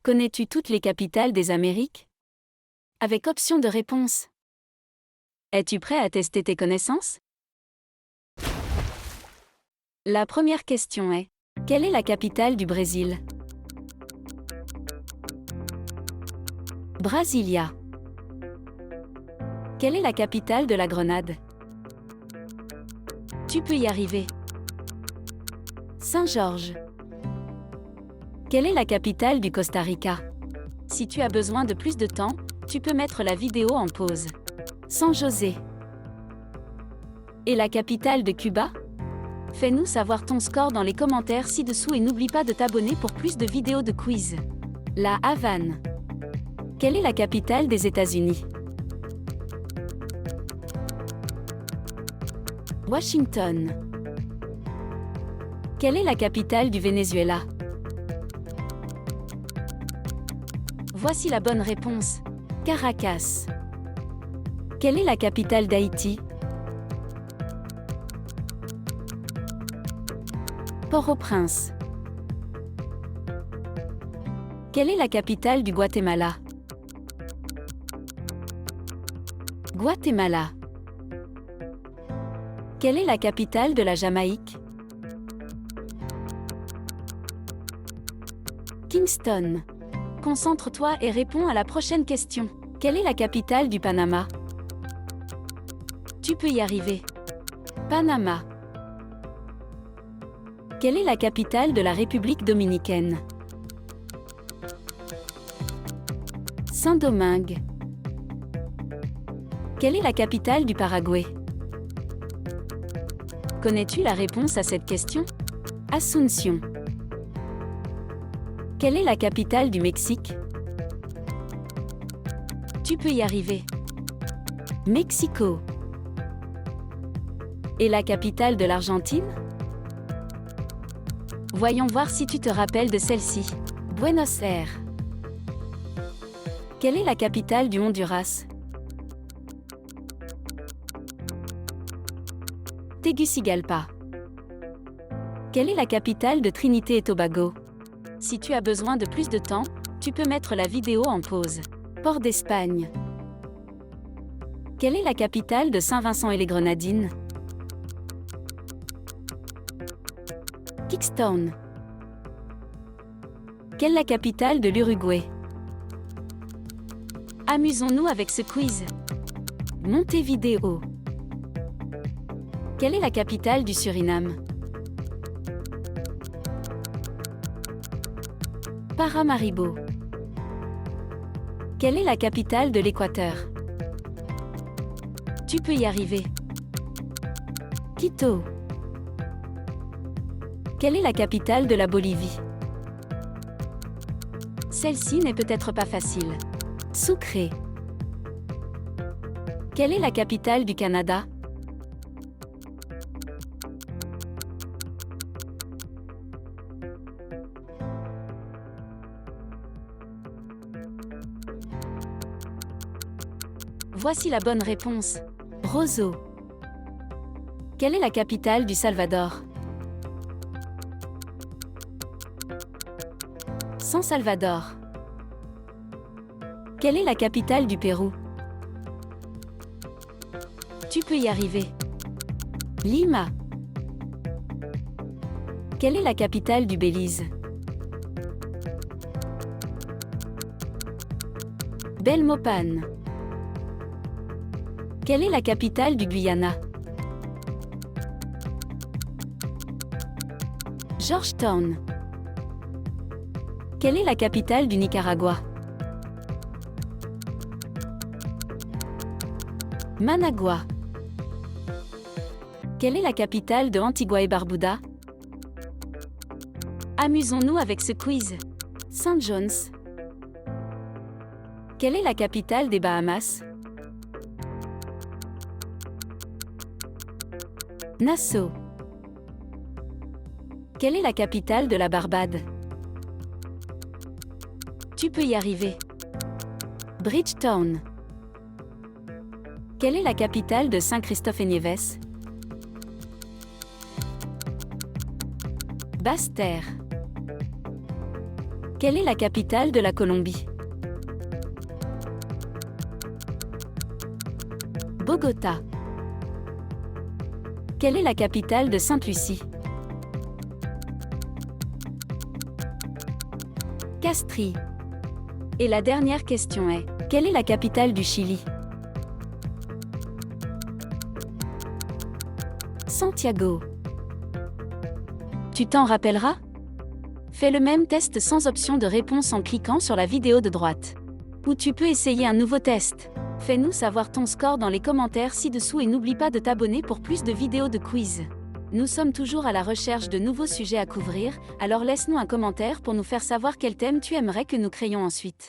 Connais-tu toutes les capitales des Amériques? Avec option de réponse. Es-tu prêt à tester tes connaissances? La première question est: quelle est la capitale du Brésil? Brasilia. Quelle est la capitale de la Grenade? Tu peux y arriver. Saint-Georges. Quelle est la capitale du Costa Rica? Si tu as besoin de plus de temps, tu peux mettre la vidéo en pause. San José. Et la capitale de Cuba? Fais-nous savoir ton score dans les commentaires ci-dessous et n'oublie pas de t'abonner pour plus de vidéos de quiz. La Havane. Quelle est la capitale des États-Unis? Washington. Quelle est la capitale du Venezuela? Voici la bonne réponse. Caracas. Quelle est la capitale d'Haïti? Port-au-Prince. Quelle est la capitale du Guatemala? Guatemala. Quelle est la capitale de la Jamaïque? Kingston. Concentre-toi et réponds à la prochaine question. Quelle est la capitale du Panama? Tu peux y arriver. Panama. Quelle est la capitale de la République dominicaine? Saint-Domingue. Quelle est la capitale du Paraguay? Connais-tu la réponse à cette question? Asunción. Quelle est la capitale du Mexique? Tu peux y arriver. Mexico. Et la capitale de l'Argentine? Voyons voir si tu te rappelles de celle-ci. Buenos Aires. Quelle est la capitale du Honduras? Tegucigalpa. Quelle est la capitale de Trinité et Tobago? Si tu as besoin de plus de temps, tu peux mettre la vidéo en pause. Port d'Espagne. Quelle est la capitale de Saint-Vincent et les Grenadines? Kingston. Quelle est la capitale de l'Uruguay? Amusons-nous avec ce quiz. Montevideo. Quelle est la capitale du Suriname? Paramaribo. Quelle est la capitale de l'Équateur? Tu peux y arriver. Quito. Quelle est la capitale de la Bolivie? Celle-ci n'est peut-être pas facile. Sucre. Quelle est la capitale du Canada? Voici la bonne réponse. Roseau. Quelle est la capitale du Salvador? San Salvador. Quelle est la capitale du Pérou? Tu peux y arriver. Lima. Quelle est la capitale du Belize? Belmopan. Quelle est la capitale du Guyana? Georgetown. Quelle est la capitale du Nicaragua? Managua. Quelle est la capitale de Antigua et Barbuda? Amusons-nous avec ce quiz. St. John's. Quelle est la capitale des Bahamas? Nassau. Quelle est la capitale de la Barbade? Tu peux y arriver. Bridgetown. Quelle est la capitale de Saint-Christophe-et-Niévès? Basse-Terre. Quelle est la capitale de la Colombie? Bogota. Quelle est la capitale de Sainte-Lucie? Castries. Et la dernière question est, quelle est la capitale du Chili? Santiago. Tu t'en rappelleras? Fais le même test sans option de réponse en cliquant sur la vidéo de droite. Ou tu peux essayer un nouveau test. Fais-nous savoir ton score dans les commentaires ci-dessous et n'oublie pas de t'abonner pour plus de vidéos de quiz. Nous sommes toujours à la recherche de nouveaux sujets à couvrir, alors laisse-nous un commentaire pour nous faire savoir quel thème tu aimerais que nous créions ensuite.